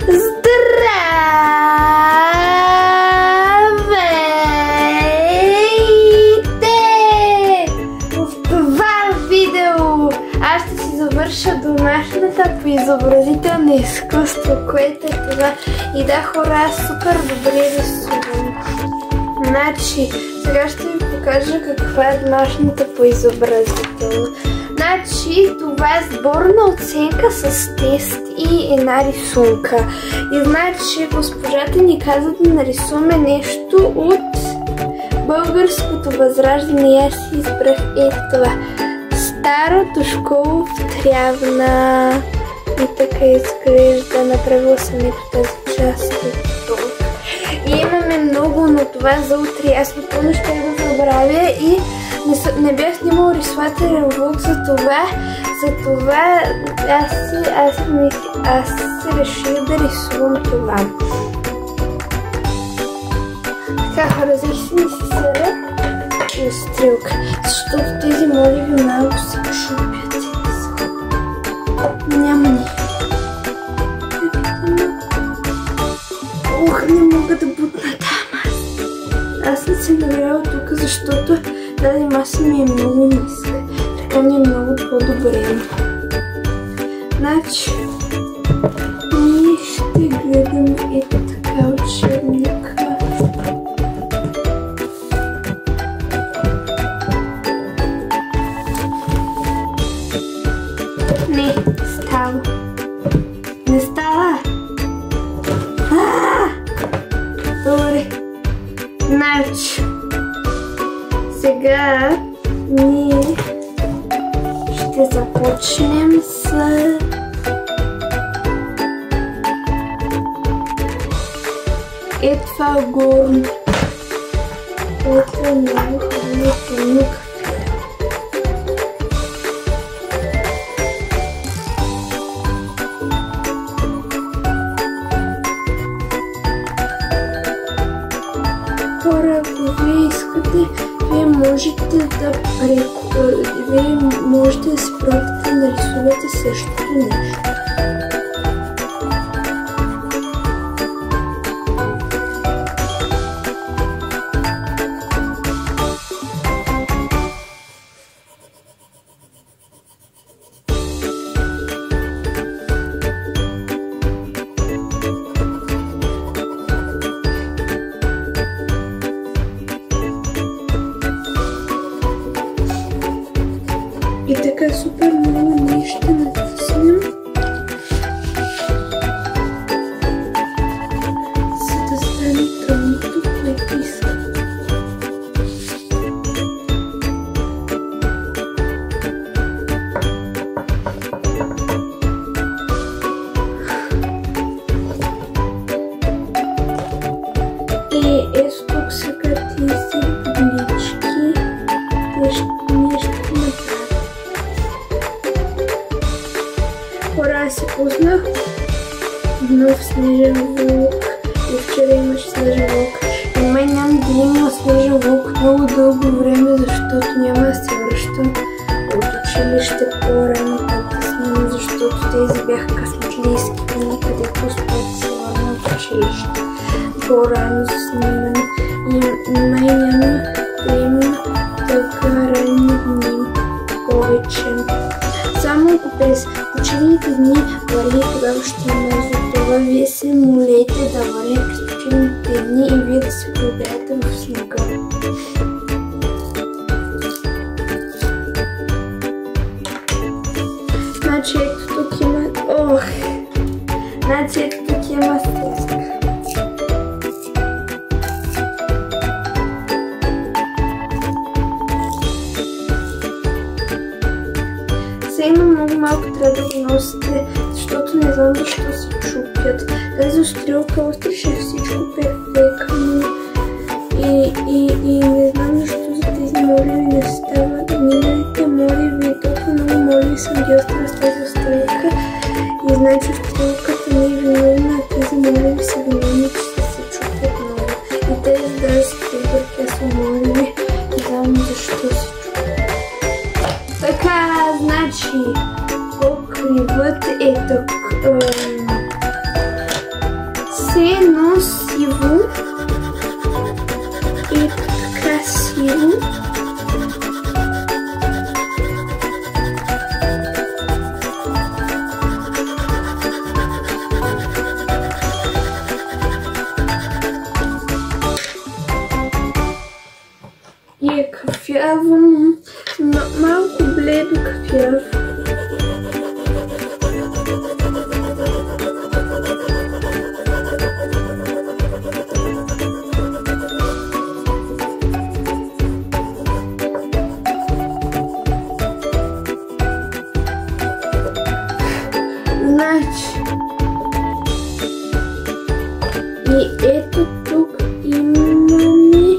Здравейте! В това видео аз ще си завърша домашната по изобразително изкуство, което е това. И да, хора, супер добре рисувам. Значи, сега ще ви покажа каква е домашната по изобразително. Значи, това е сборна оценка с тест и една рисунка. И значи, госпожата ни каза да нарисуваме нещо от българското възраждане. Аз си избрах това. Старото школо в Трявна. И така изглежда. Направила съм ето тази част. И имаме много, но това за утре. Аз напълно ще го забравя и не бях снимала рисувателен влог за това. Аз се реших да рисувам това. Така, хора, взех си ми си сера и стрелка, защото тези моливи малко се чупят. Няма ни. Ох, не мога да бутна там. Аз не се нагряла тук, защото тази маса ми е много ниска. Така ми е много по-добре. Значи, ние ще гледаме ето така учебника. Не, става. Не става. Добре. Значи, сега ние ще започнем с това горно. Това е много хубаво. Хора, ако вие искате, вие можете да си пробвате да нарисувате същото нещо. И така супер много ние ще натиснем, за да стане тъмното, което искам. И ето тук сега тези гнички, ние ще направим. Хора, аз си пуснах нов снежен влог и вчера имаше снежен влог. И май няма да има снежен влог много дълго време, защото няма да се връщам от училище по-рано да снимам, защото тези бяха късметлийски дни, където успях да се върна от училище по-рано за снимане. И май няма да има така ранни дни повече. Само през почивните дни вали, тогава ще има за това. Вие се молете да вали през почивните дни и вие да се поиграете в снега. Значи ето тук има... Ох! Значи ето тук има стеска. Има много малко, трябва да го носите, защото не знам защо се чупят. Тази стрелка остри ще всичко перфектно и не знам защо за тези моливи не стават. Миналите моливи, толкова много моливи съм ги оставила с тази стрелка и значи стрелката не е виновна, а тези моливи са виновни, че се чупят много. И тези даже са те са моливи, не знам защо се чупят. Така, значи, покривът е тук. давам малко бледо кафяв. И ето тук имаме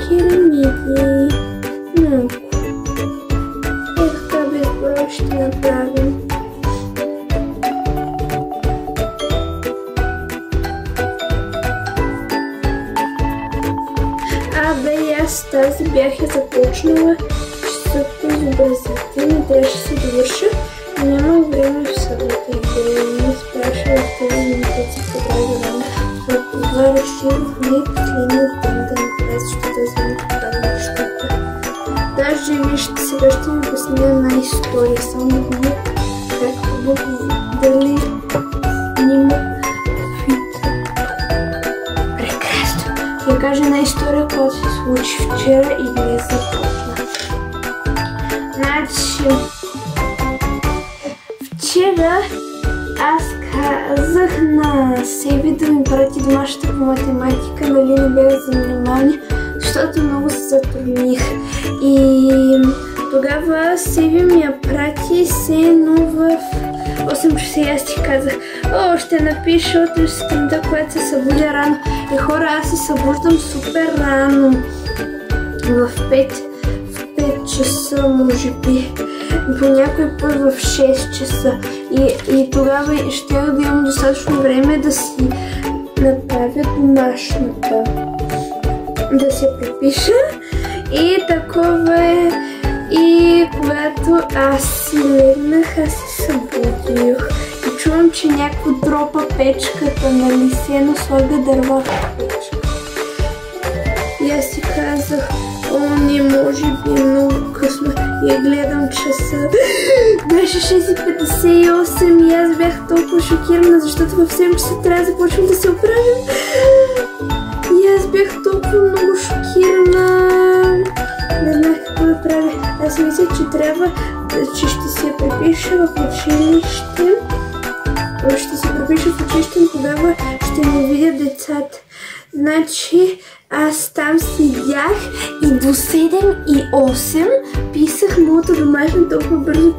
керамиди. Малко. Ето така безброй ще направим. Да, и аз тази бях я започнала часото изобразителни, трябваше да се довърша. Нямах време в събота и не спряше в тези минути по тази рано. Това реших не последния ден да направя, защото аз не направя нещата. Даже вижте, сега ще ви обясня една история, само да видя как дали снима видео. Прекрасно! Ще ви кажа една история, която се случи вчера и днес започна. Значи, вчера аз казах на себе да ми прати домашната по математика, нали не бях за внимание, защото много се затрудних. И тогава Севи ми я прати се едно в 8 часа и аз ти казах, ще напиша утре сутринта, когато се събудя рано. И хора, аз се събуждам супер рано, в 5 часа може би. По някой път в 6 часа и тогава ще да имам достатъчно време да си направя домашната, да се препиша и такова е. И когато аз си легнах, аз се събудих и чувам, че някой дропа печката, нали сено слага дърва в печка. И аз си казах, не може би много късно. И я гледам часа. Беше 6:58 и аз бях толкова шокирана, защото в 7 часа трябва да започвам да се оправям. И аз бях толкова много шокирана. Не знах какво да правя. Аз мисля, че трябва, че ще се препиша в училище. Ще се препиша в училище и тогава ще ми видя децата. Значи, аз там седях и до 7:08 писах моята домашна толкова бързо,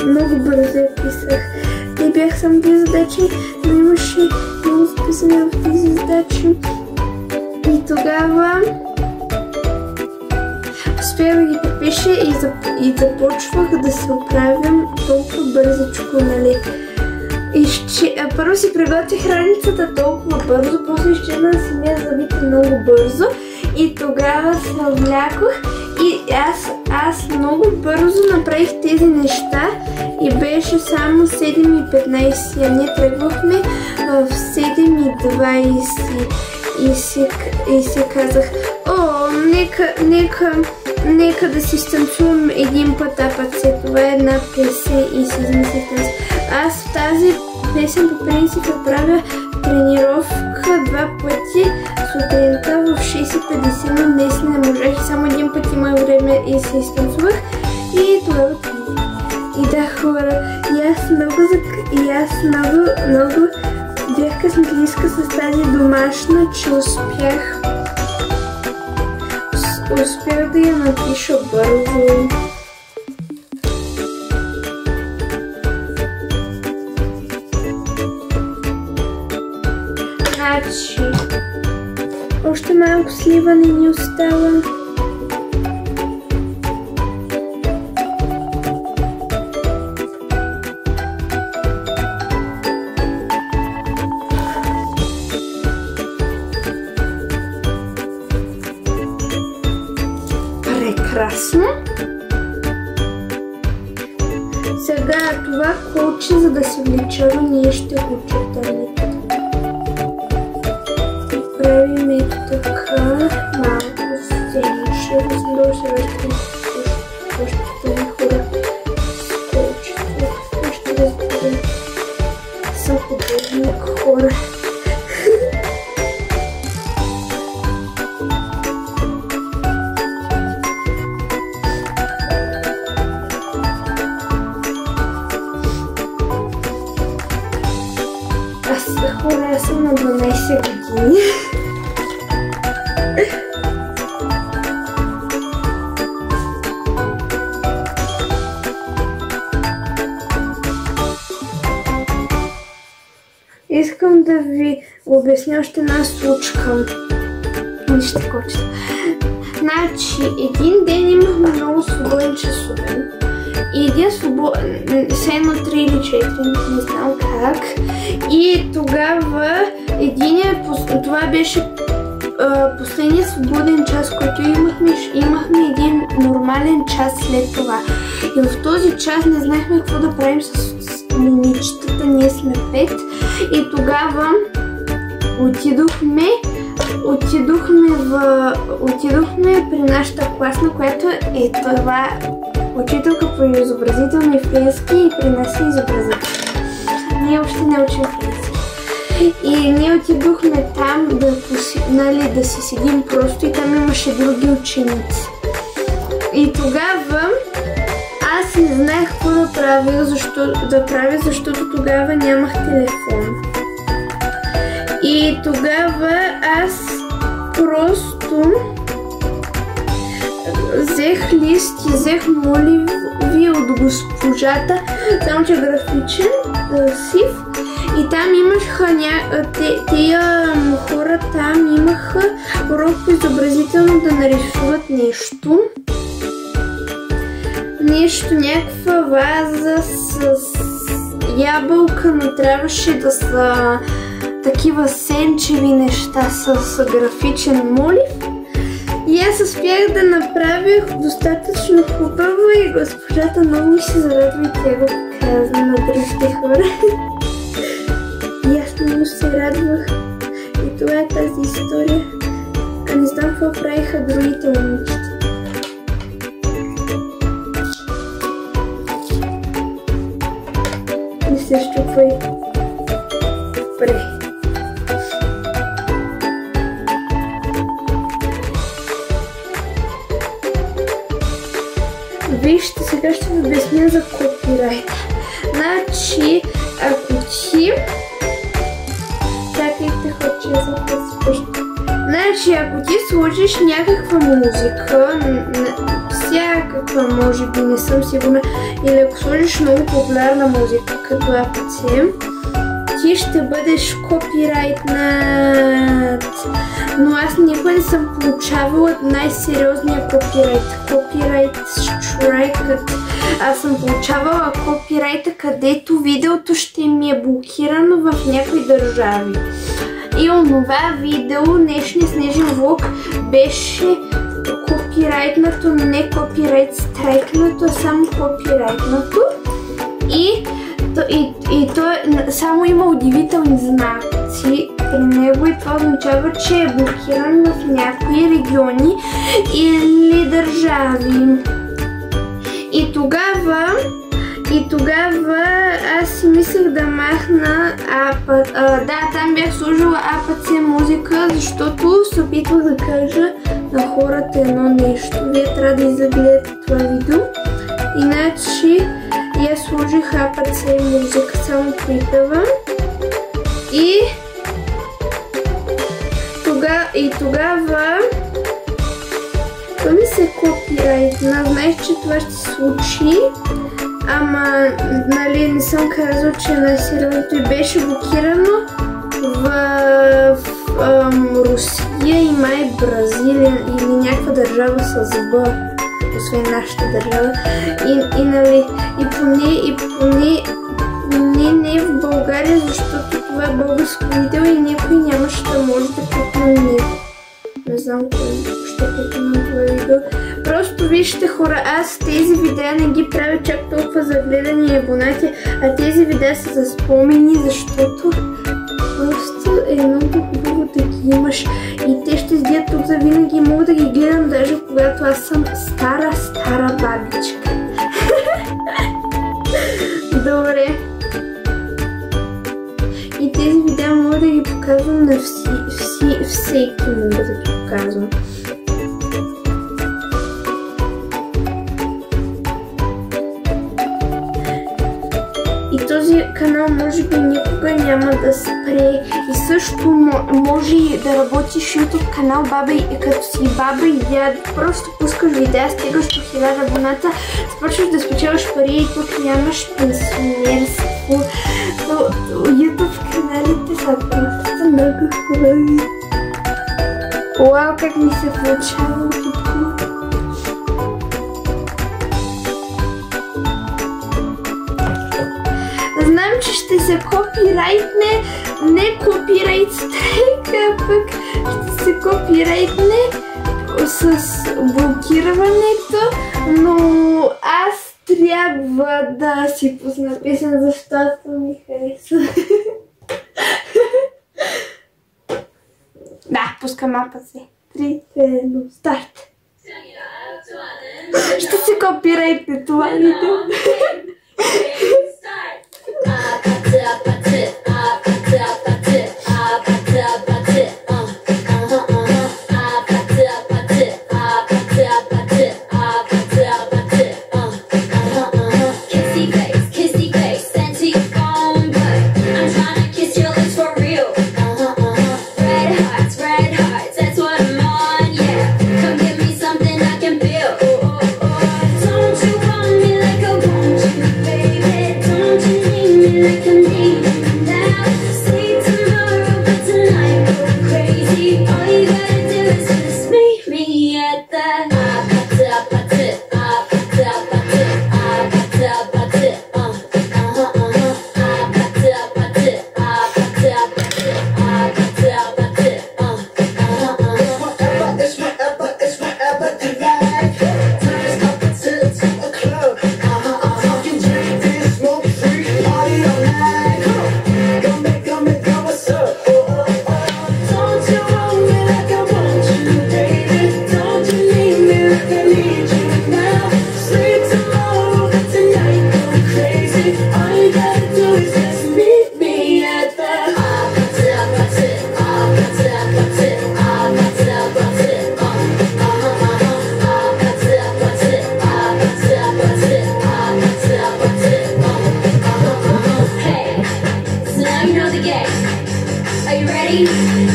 много бързо я писах. Не бях само тези задачи, но имаше много записане в тези задачи. И тогава успях да ги препиша и започвах да се оправям толкова бързичко, нали. Първо си приготвих раницата толкова бързо, после изчезнах да си мия зъбите много бързо и тогава се облякох и аз много бързо направих тези неща и беше само 7:15, а ние тръгвахме в 7:20 и си казах, нека да си станцувам един път апаце, това е една песен и си измислих тази. Аз в тази песен по принцип правя тренировка 2 пъти сутринта в 6:50, но днес не можех и само един път имах време и се изтанцувах и тогава и да, хора, и аз много бях късметлийска с тази домашна, че успях да я напиша бързо. Значи, още малко сливане ни остава. Прекрасно. Сега това колче, за да се влечава, ние ще го чертаме. Правим ето така, малко сениче, да съм долу сега ще тази хора с колчето. Ще разберем. Съм художник, хора. хареса на 12 години. Искам да ви обясня още една случка. Нищо кочета. Значи, един ден имахме много свободен часове. И един свободен, едно 3 или 4, не знам как. И тогава това беше последният свободен час, който имахме един нормален час след това. И в този час не знаехме какво да правим с момичетата, ние сме 5. И тогава отидохме при нашата класна, която е това учителка по изобразителни френски и при нас е изобразител. Ние още не учим френски. И ние отидохме там да си седим просто и там имаше други ученици. И тогава аз не знаех какво да правя, защото тогава нямах телефон. И тогава аз просто взех лист и взех моливи от госпожата, само че графичен, сив. И там имаха тия хора там имаха урок по изобразително да нарисуват нещо. Някаква ваза с ябълка, но трябваше да са такива сенчеви неща с графичен молив. И аз успях да направих достатъчно хубаво и госпожата много ми се зарадва и тя го каза на другите хора. И аз много се радвах. И това е тази история. А не знам какво правиха другите момичета. Не се щупвай. Добре. Вижте, сега ще ви обясня за копирайт. Значи, ако ти... Чакайте, хочу да започна. Значи, ако ти сложиш някаква музика, всякаква, може би, не съм сигурна, или ако сложиш много популярна музика, като APC, ти ще бъдеш копирайтнат. Но аз никога не съм получавала най-сериозния копирайт. Копирайт страйкът. Аз съм получавала копирайта, където видеото ще ми е блокирано в някои държави. И онова видео, днешния снежен влог, беше копирайтнато, не копирайт страйкнато, а само копирайтнато. И то само има удивителни знаци при него и това означава, че е блокиран в някои региони или държави. И тогава аз си мислех да махна там бях сложила APC музика, защото се опитвах да кажа на хората едно нещо. Вие трябва да изгледате това видео. Иначе я сложих APC музика, само припева. И тогава това ми се копирайтна. Знаеш, че това ще се случи. Ама, нали, не съм казал, че най-сериозното и беше блокирано в Русия и май Бразилия или някаква държава с Б, освен нашата държава. И нали, и поне не в България, защото това е българско видео и някой нямаше да може да купим него. Не знам кой ще купим на това видео. Просто вижте, хора, аз тези видеа не ги правя чак толкова за гледане и абонати, а тези видеа са за спомени, защото просто е много хубаво да ги имаш и те ще седят тук за винаги. Мога да ги гледам даже когато аз съм стара бабичка. Добре. И тези видеа мога да ги показвам на всеки мога да ги показвам. И този този канал може би никога няма да спре и също може да работиш YouTube канал баба и като си баба и дядо. Просто пускаш видеа, стигаш до 1000 абоната, започваш да спечелваш пари и тук нямаш пенсионерство. YouTube каналите са просто много хубави. Уау, как ми се получава тук. Знам, че ще се копирайтне, не копирайт страйка, пък ще се копирайтне с блокирането, но аз трябва да си пусна песен, защото ми харесва. Да, пускам мапа си. 3, 2, 1, старт! Ще се копирайтне това видео.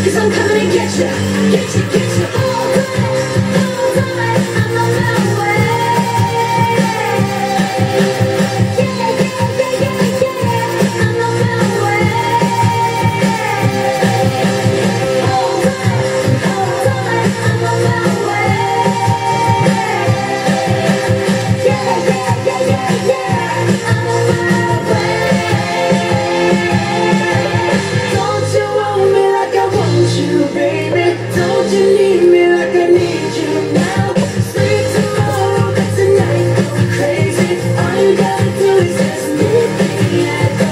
Cause I'm coming to get you, get you, get you all night, I'm on my way. Yeah, yeah, yeah, yeah, yeah, I'm on my way. All night, I'm on my way. Yeah, yeah, yeah, yeah, yeah, I'm on my way. Don't you want me like I want you, baby? Don't you need me like I need you now? Sleep tomorrow, but tonight go crazy. All you gotta do is just meet me at the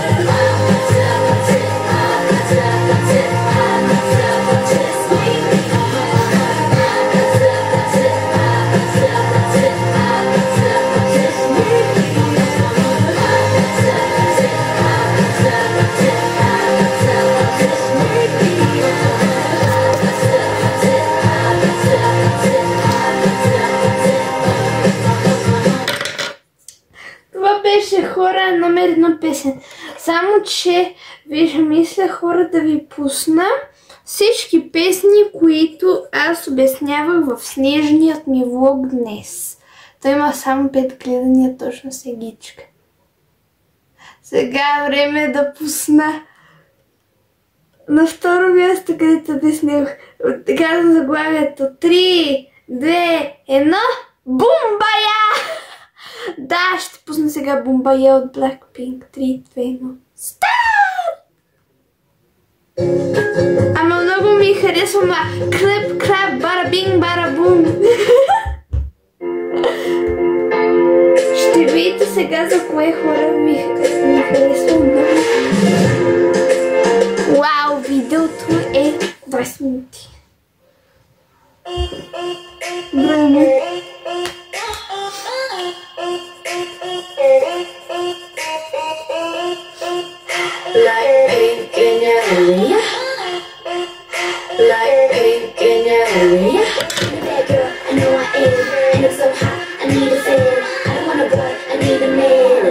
хора номер 1 песен. Само, че мисля хора да ви пусна всички песни, които аз обяснявах в снежният ми влог днес. Той има само 5 гледания, точно сегичка. Сега е време да пусна на второ място, където обяснявах. Казвам заглавието 3, 2, 1, Бумбая! Да, ще пусна сега Бумбая от Blackpink. 3, 2, 1, старт! Ама много ми харесва клеп, клап, барабинг, барабум. Ще видите сега за кое хора ми харесва много. Вау, видеото е 20 минути. Време. Like pink in your area. Like pink in your area. I'm a bad girl, I know I am. And I'm so hot, I need a fan. I don't want a boy, I need a man.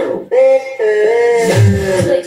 Click,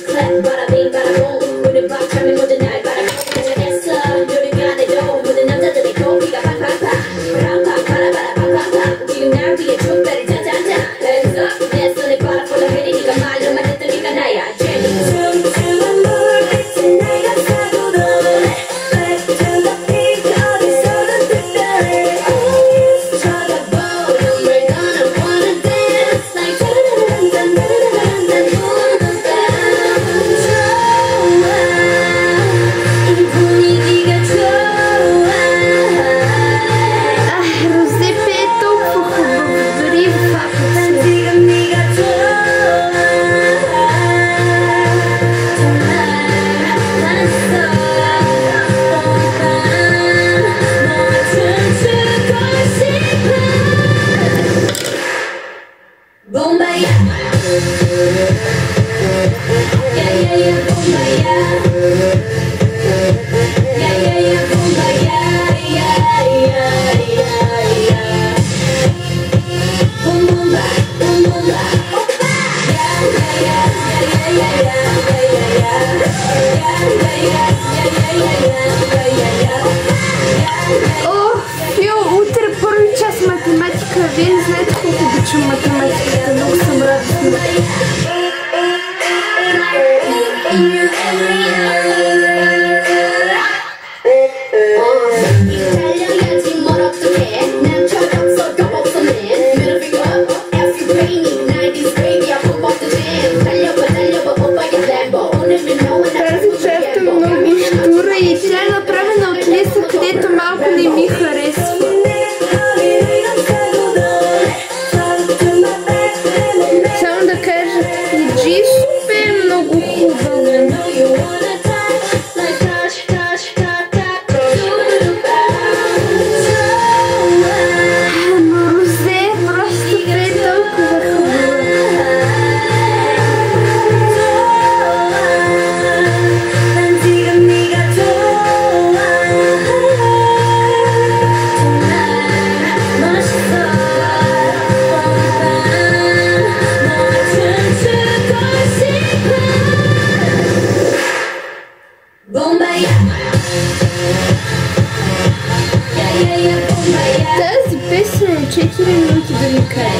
Тази песен е 4 минути да ми кара.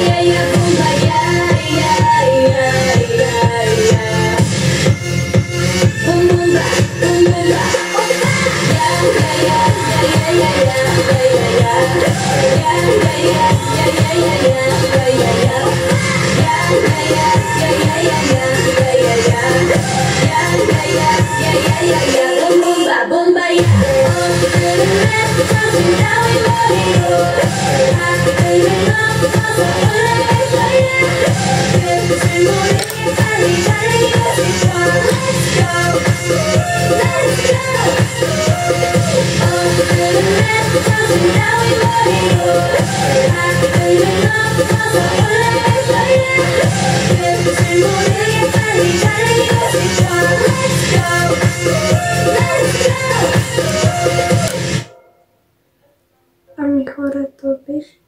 Ами хора, това беше.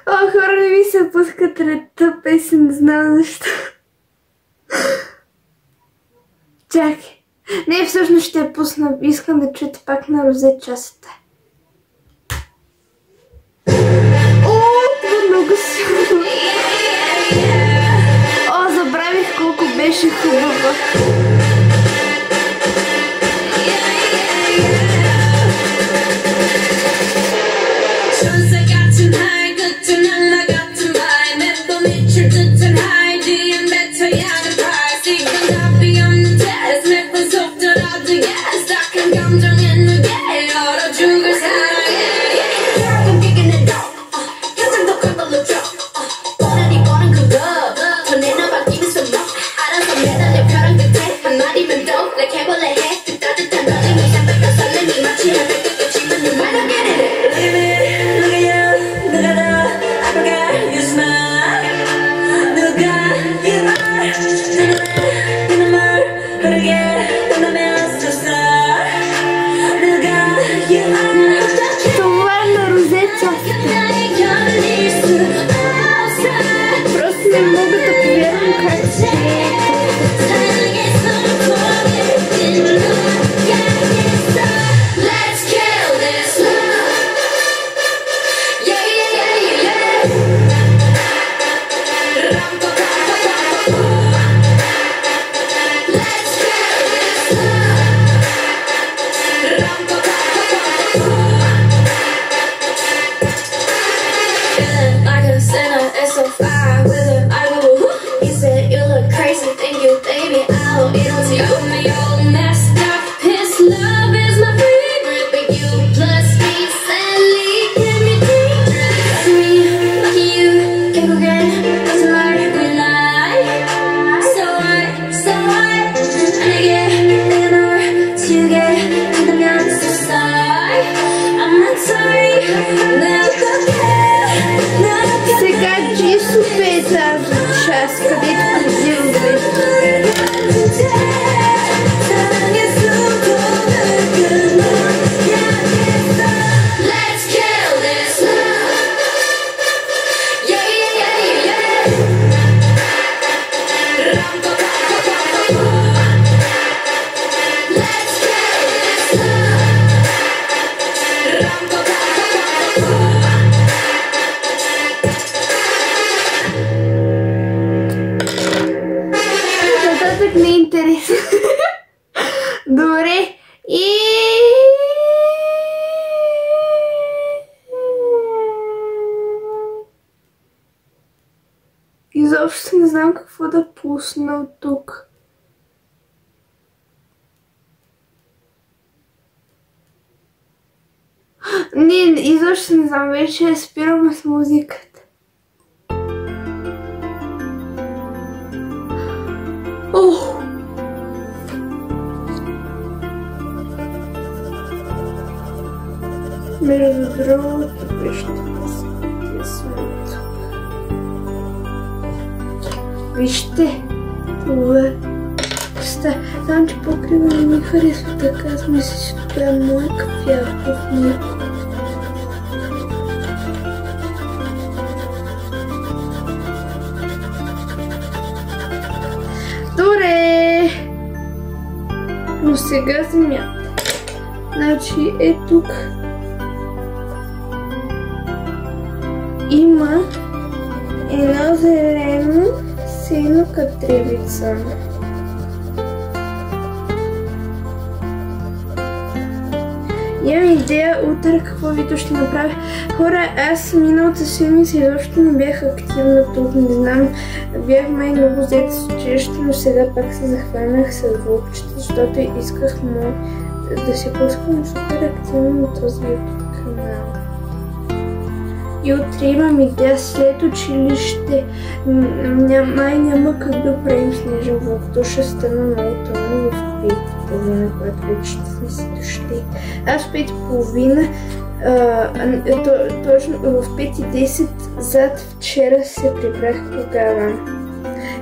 О, хора, не ми се пуска третата песен, не знам защо. Чакай. Не, всъщност ще я пусна. Искам да чуете пак на Розе частта. О, това много силно. О, забравих колко беше хубава. Сега Джисо пее тази част, където позираме. не е интересно. Добре. И... изобщо не знам какво да пусна от тук. Не, изобщо не знам, вече спираме с музиката. Ох! Между другото, вижте, вижте, това е. Знам, че покрива не ми харесва така, аз мисля, че това е моя кафявка в него. Добре! Но сега земята. Значи е тук. Има едно зелено сино катревица. Имам идея утре какво видео ще направя. Хора, аз миналата седмица изобщо не бях активна тук, не знам. Бях май много взета с училище, но сега пак се захванах с влогчета, защото исках да се пускам супер активно на този YouTube канал. И утре имам идея след училище. Май няма как да правим снежен влог. То ще стана много тъмно в 5:30, когато вече сме си дошли. Аз в 5:30, точно в 5:10 зад вчера се прибрах тогава.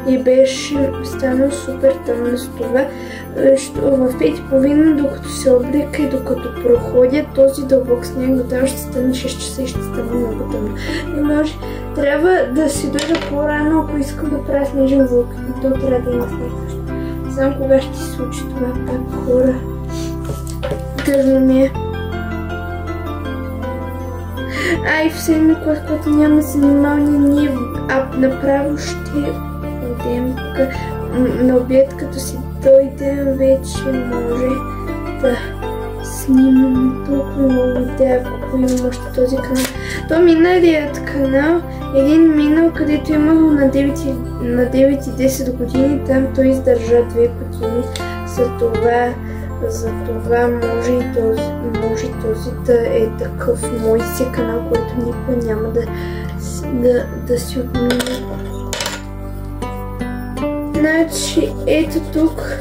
И беше станало супер тъмно с това. В 5:30, докато се облека и докато проходя този дълбок сняг, там ще стане 6 часа и ще стане много тъмно. И може, трябва да си дойда по-рано, ако искам да правя снежен влог. И то трябва да има снег също. Не знам кога ще се случи това пак, хора. Тъжно ми е. Ай, в 7-ми клас, когато няма занимаване, ние направо ще отидем на обяд, като си дойдем, вече може да снимам толкова много видеа, ако имам още този канал. То миналият канал, един минал, където имах на 9 и 10 години, там той издържа 2 години, за това може този да е такъв мой си канал, който никога няма да си отмине. Значи, ето тук.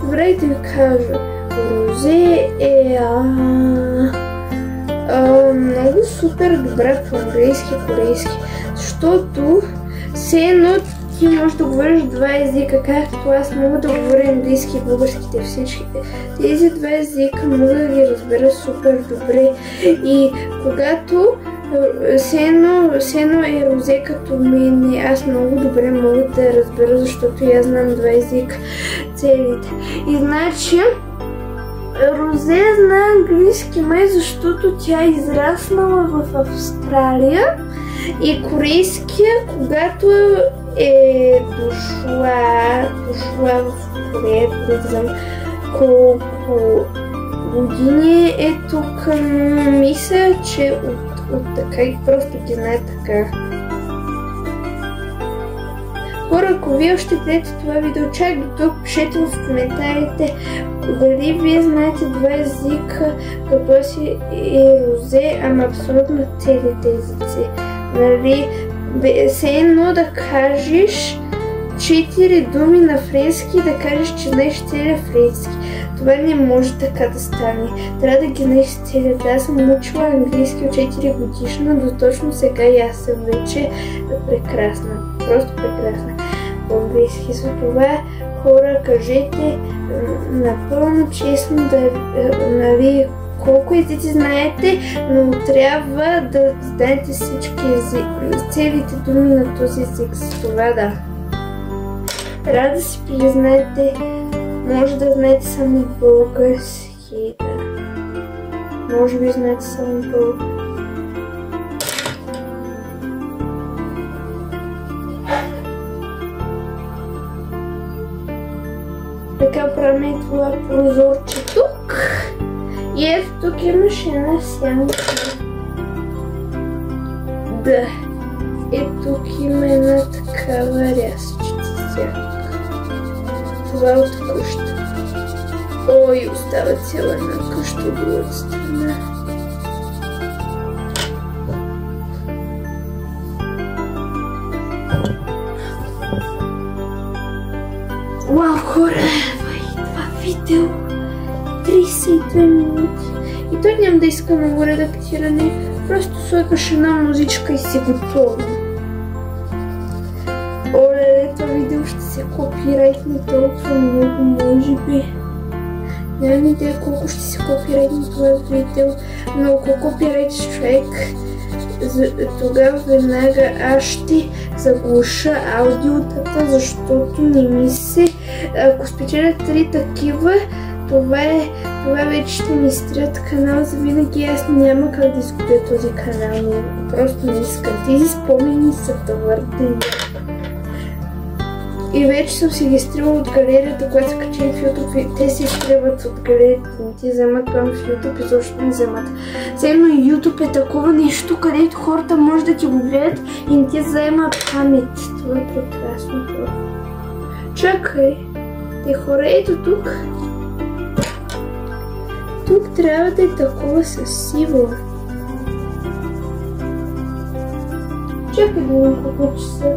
Добре да ви кажа, Розе е много супер добра по английски и корейски, защото все едно ти можеш да говориш два езика, както аз мога да говоря английски и българските всичките. Тези два езика мога да ги разбера супер добре и когато все едно е Розе като мен, аз много добре мога да я разбера, защото аз знам два езика целите. И значи Розе знае английски май, защото тя е израснала в Австралия и корейския, когато е дошла в Корея, не знам колко години е тук, мисля, че от така и просто ги знае така. Хора, ако вие още гледате това видео, чак до тук, пишете в коментарите дали вие знаете два езика, като си и Розе, ама абсолютно целите езици. Нали, все едно да кажеш 4 думи на френски и да кажеш, че знаеш целия френски. Това не може така да стане. Трябва да ги знаеш целият. Аз съм учила английски от 4 годишна, до точно сега и аз съм вече прекрасна. Просто прекрасна по английски. За това, хора, кажете напълно честно, нали, колко езици знаете, но трябва да знаете всички целите думи на този език. За това да. Трябва да си признаете, може да знаете само български, да. Може би знаете само български. отворяме това прозорче тук. И ето тук имаш една сянка. Да. Ето тук има една такава рязчица сянка. Това от къща. Ой, остава цяла една къща от другата страна. Вау, хора! Това видео 32 минути. И той няма да иска много редактиране. Просто слагаш една музичка и си готова. Оле, това видео ще се копирайтне толкова много, може би. Нямам идея колко ще се копирайтне това видео, но ако копирайтиш човек, тогава веднага аз ще заглуша аудиотата, защото не ми се... Ако спечеля 3 такива, това вече ще ми изтрят канал за винаги. Аз няма как да изгубя този канал. Просто не искам. Тези спомени са твърде. И вече съм си ги изтрила от галерията, която се качи в YouTube. Те се изтриват от галерията. Не ти вземат там в YouTube, изобщо не вземат. Ценно YouTube е такова нещо, където хората може да ти го гледат и не ти вземат памет. Това е прекрасно. Чакай. Те хора, ето тук. Тук трябва да е такова със сиво. Чакай да видим колко часа.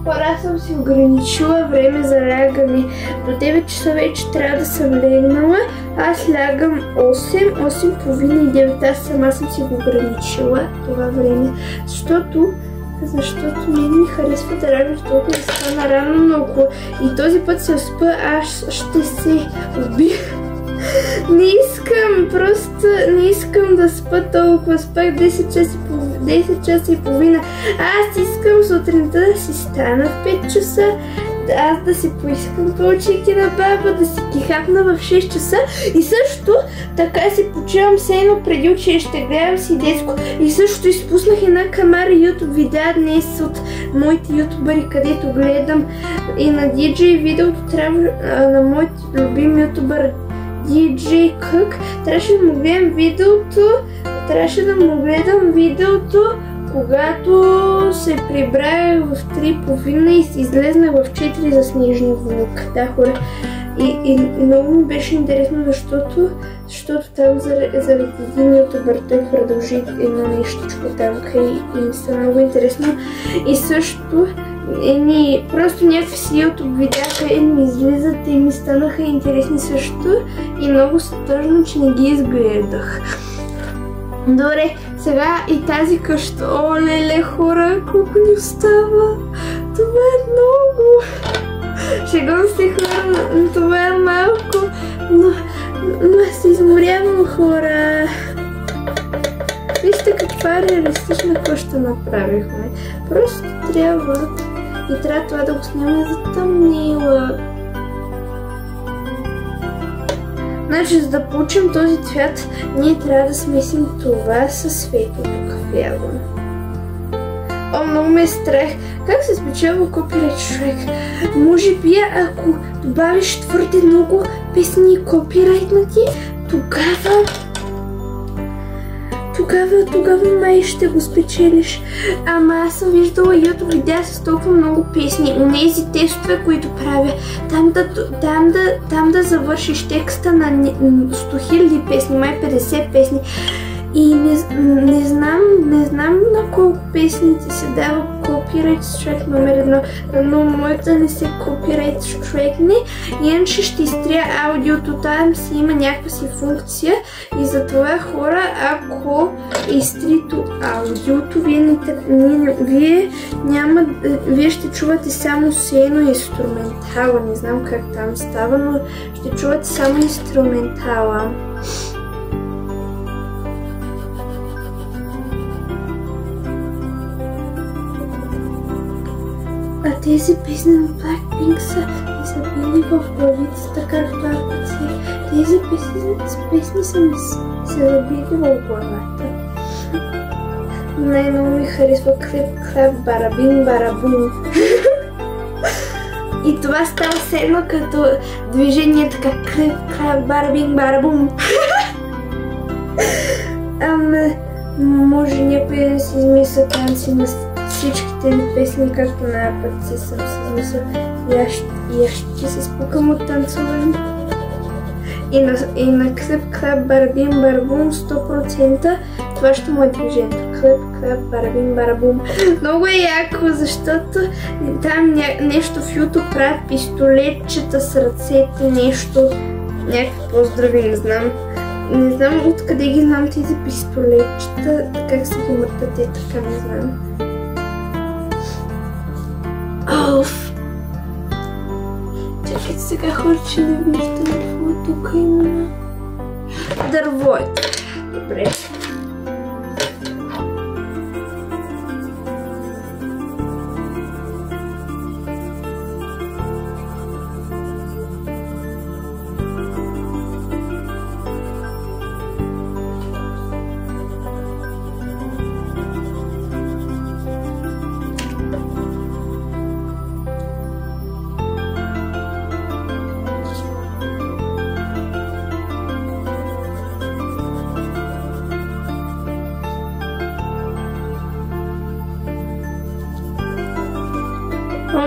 Хора, съм си ограничила време за лягане. До 9 часа вече трябва да съм легнала. Аз лягам 8:30 и 9. Аз сама съм си го ограничила това време. Защото ми харесва да лягам толкова да стана рано, но ако и този път се успя, аз ще се убия. Не искам, просто не искам да спа толкова. Спах 10 часа и половина. Аз искам сутринта да си стана в 5 часа, аз да си поискам пълчейки на баба, да си ги хапна в 6 часа и също така си почивам все едно преди училище, гледам си детско и също изпуснах една камара YouTube видеа днес от моите ютубъри, където гледам и на DJ видеото трябва на моят любим ютубър DJ Cook. Трябваше да му гледам видеото, когато се прибрах в 3:30 и излезнах в 4 за Снежния внук. Да, хора. И много ми беше интересно, защото там заради един ютубър той продължи едно нещичко там и ми стана много интересно. И също просто някакви си YouTube видеа ми излизат и ми станаха интересни също и много се тъжно, че не ги изгледах. Добре, сега и тази къща. О, леле, хора, колко ни остава. Това е много. Шегувам се, хора, но това е малко. Но се изморявам, хора. Вижте каква реалистична къща направихме. Просто трябва това да го снимаме за тъмнила. Значи, за да получим този цвят, ние трябва да смесим това със светлото кафяво. О, много ме е страх. Как се спечелва копирайт, човек? Може би, ако добавиш твърде много песни и копирайтнати, тогава май ще го спечелиш. Ама аз съм виждала YouTube видеа с толкова много песни. Онези тестове, които правя. Там да завършиш текста на 100 000 песни, май 50 песни. И не знам на колко песните се дава копирайт страйк номер 1, но моята не се копирайт страйкне. Иначе ще изтрия аудиото, там си има някаква си функция и затова, хора, ако изтрито аудиото, вие ще чувате само сено инструментала. Не знам как там става, но ще чувате само инструментала. А тези песни на Blackpink са били в главицата, както ако тези песни са ми се забили в главата. Най-много ми харесва Клеп Клеп Барабин Барабун. И това става все едно като движение така клип, клап, барабин, барабум. Може някой да си измисля танци на всичките ми песни, както на път си съм си измисля. И аз ще се спукам от танцуване. И на клип, клап, барабин, барабум 100% това ще му е движението. Клип, клап, барабин, барабум. Много е яко, защото там нещо в YouTube правят пистолетчета с ръцете, нещо, някакви поздрави, не знам. Не знам откъде ги знам тези пистолетчета, как се ги мъртат, така не знам. Оф! Чакайте сега хора, че не виждам какво тук има. Дърво е. Добре.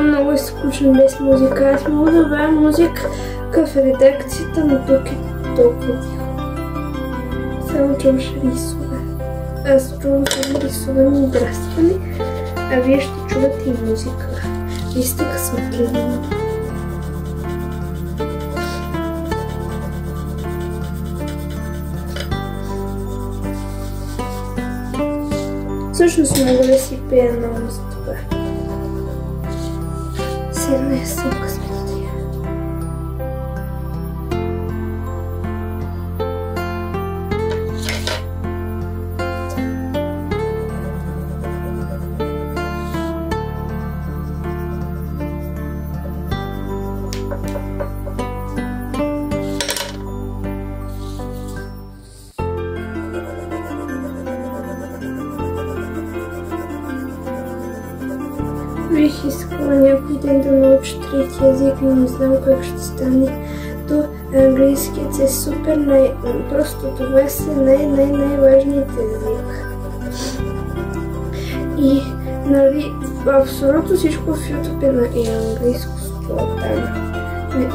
Много е скучно без музика. Аз мога да правя музика в редакцията, но тук е толкова тихо. Само чуваш рисове. Аз чувам само рисуване и драстване, а вие ще чувате и музика. Вие сте късметливи. Всъщност мога да си пея много за това. Не съм късметлия. Бих искала някой ден да науча трети език, но не знам как ще стане. То английският е супер, просто това са най-важните език. И нали, абсолютно всичко в YouTube е на английско там.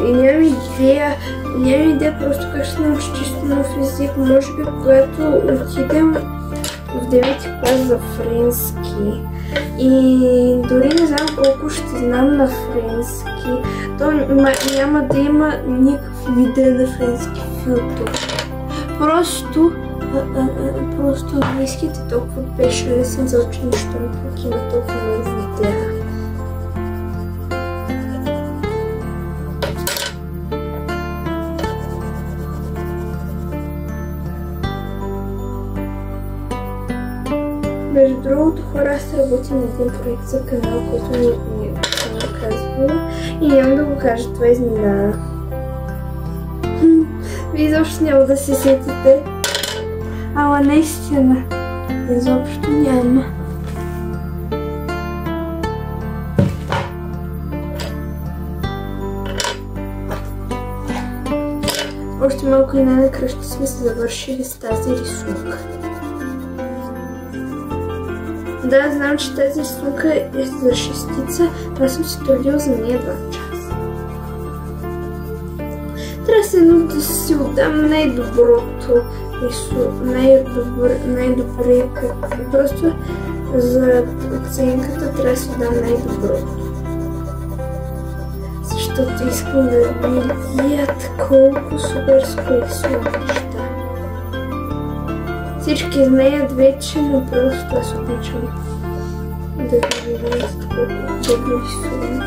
И нямам идея просто как ще науча чисто нов език. Може би когато отидем в 9-ти клас за френски. И дори не знам колко ще знам на френски. То няма да има никакви видеа на френски в YouTube. Просто английският е толкова беше лесен за учене, защото пък има толкова много видеа. Между другото, хора, аз работим на един проект за канал, който ми съм казвала и няма да го кажа, това изненада. Вие изобщо няма да се сетите. Ама наистина, изобщо няма. Още малко и най-накрая ще сме се завършили с тази рисунка. Да, знам, че тази рисунка е за шестица, но аз съм си трудила за нея 2 часа. Трябва се да си отдам най-доброто, най-добре, просто за оценката трябва да си отдам най-доброто. Защото искам да видят колко суперско рисувам неща. Всички знаят вече, но просто аз обичам да ви видят колко добро рисувам.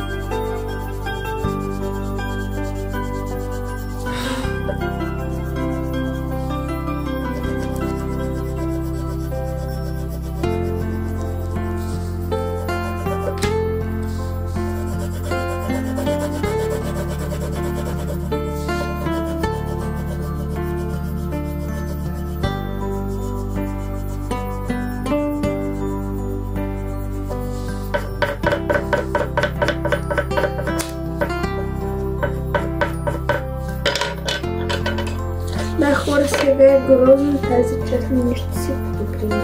е грозно, тази част ми ще си подобри.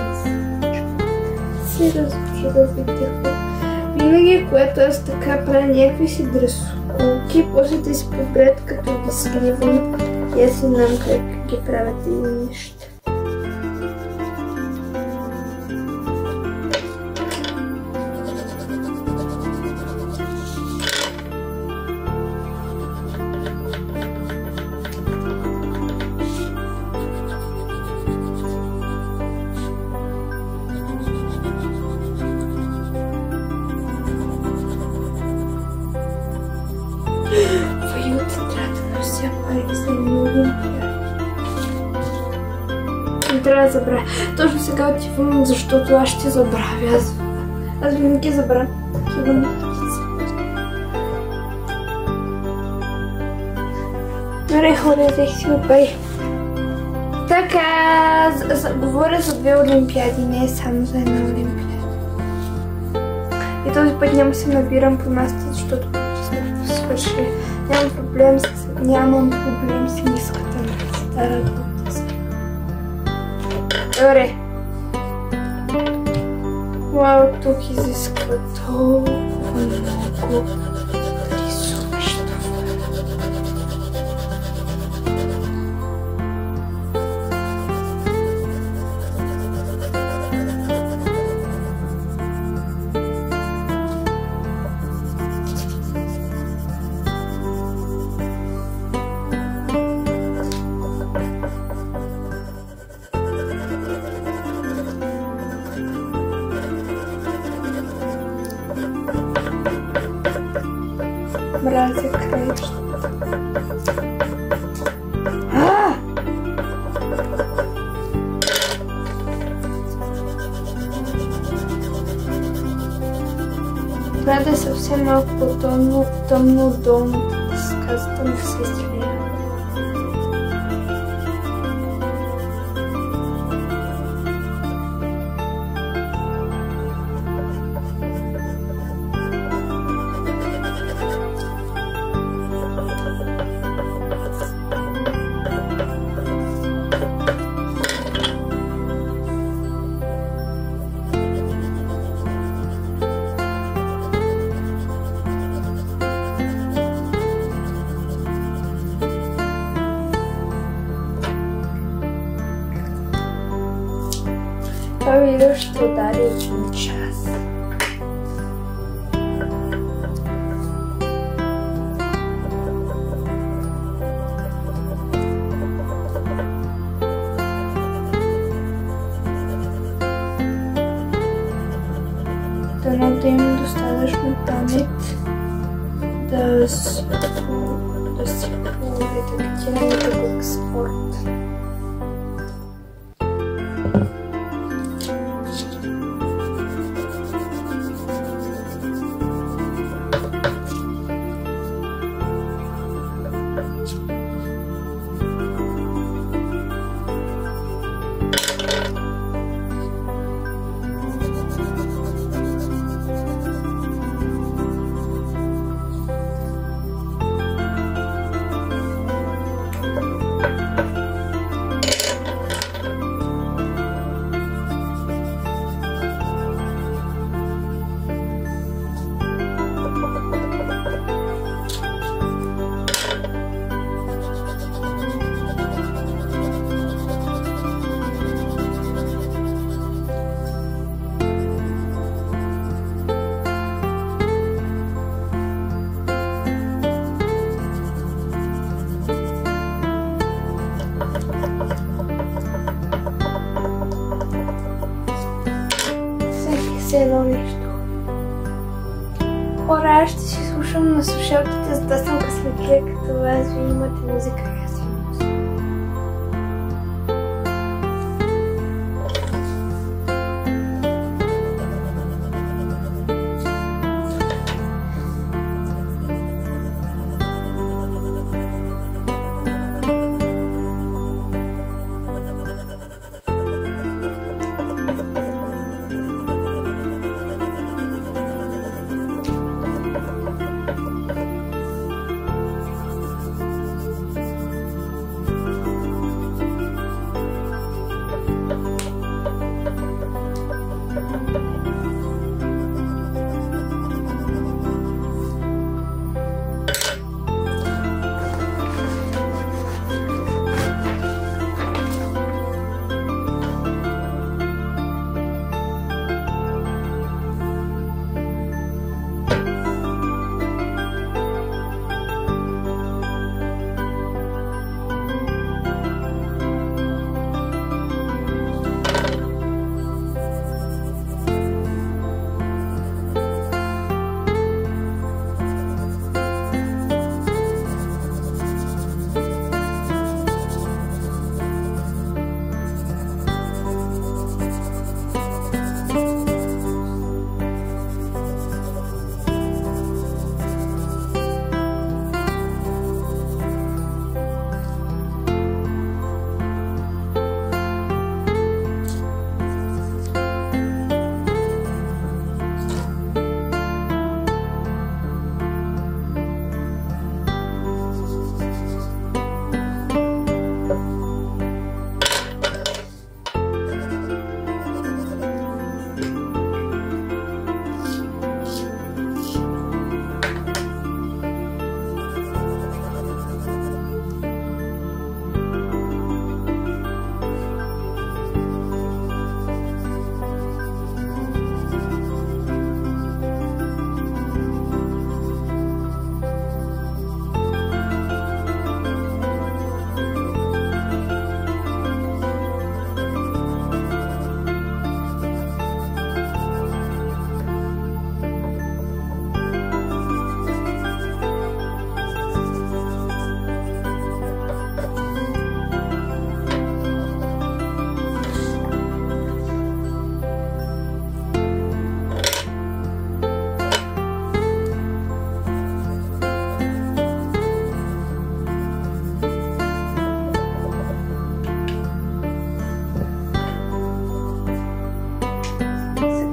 Си развитих. Винаги, когато аз така правя някакви си дръскулки, после да си подберат като ги сливам. И аз си знам как ги правят тези неща. Не трябва да забравя. Точно сега отивам, защото аз ще забравя. Аз винаги забравя такива неща. Добре, хора, взех си пари. Така, говоря за 2 олимпиади, не само за една олимпиада. И този път няма се набирам по масата, защото сме свършили. Нямам проблем с ниската на стара глутка. Добре. Вау, тук изисква толкова много рисуващо. Мразя краища. Трябва да е съвсем малко по-тъмно долната дъска, за да не се излия. Това видео ще удари 1 час. Дано да имам достатъчно памет да си редактирам да го експорт. Едно нещо. Хора, аз ще си слушам на слушалките, за да съм късметлия, като аз ви имате музика.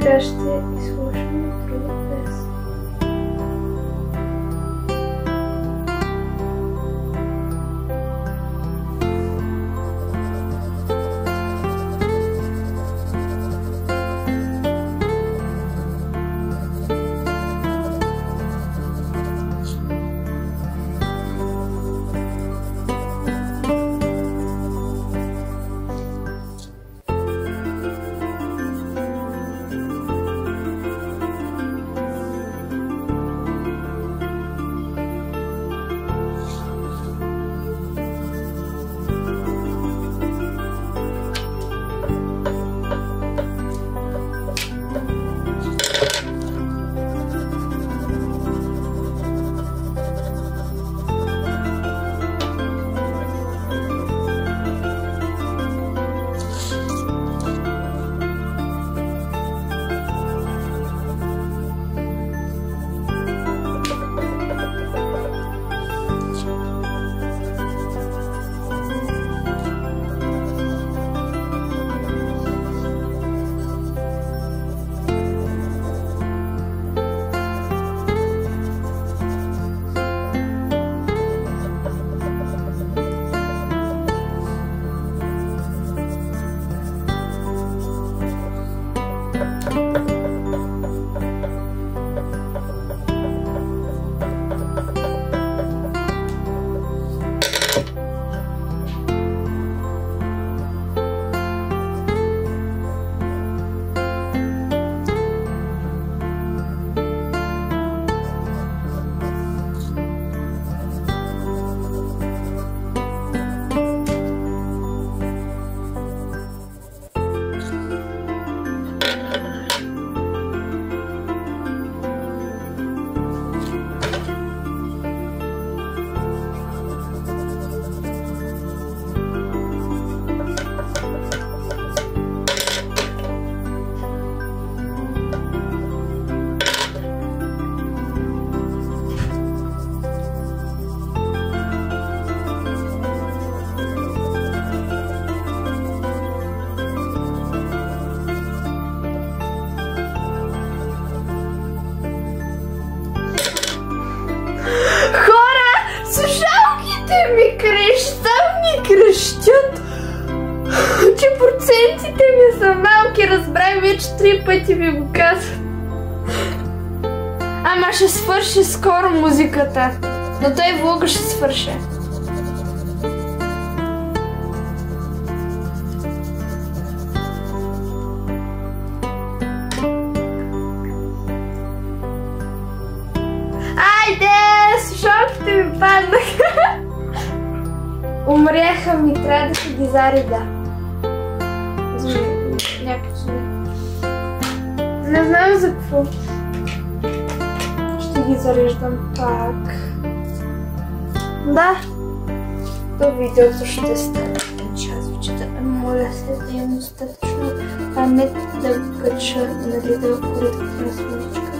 Сега ще изслушаме друга песен. Крещят, че процентите ми са малки, разбрах вече 3 пъти ви го казвам. Ама ще свърши скоро музиката, но той влога ще свърши. Айде, слушалките ми паднаха. Умряха ми, трябва да се ги зареда. Не знам за какво. Ще ги зареждам пак. Да. То видеото ще стане час вече. Моля се да имам достатъчно памет да го кача, нали, да го коритка на смоличка.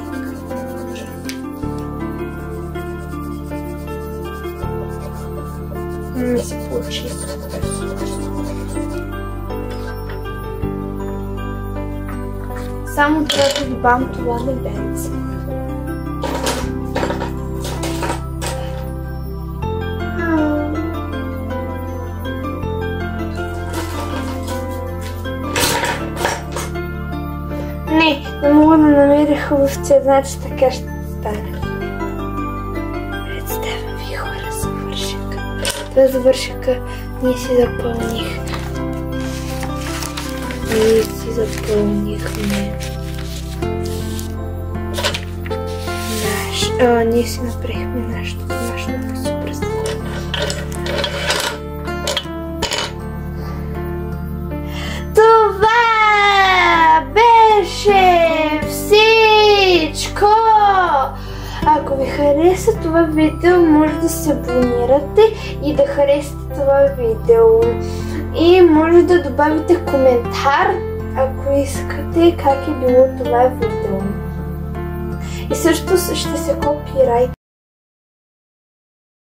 Не се получи. Само трябва да добавям това лебенце. Не мога да намеря хубав цвят, значи така ще стане. Представям ви хора, завършъка. Това завършъка ние си запълнихме. Ние си направихме нашето домашно късопръстение. Това беше всичко! Ако ви хареса това видео, може да се абонирате и да харесате това видео. И може да добавите коментар, ако искате, как е било това видео. И също ще се копирайте.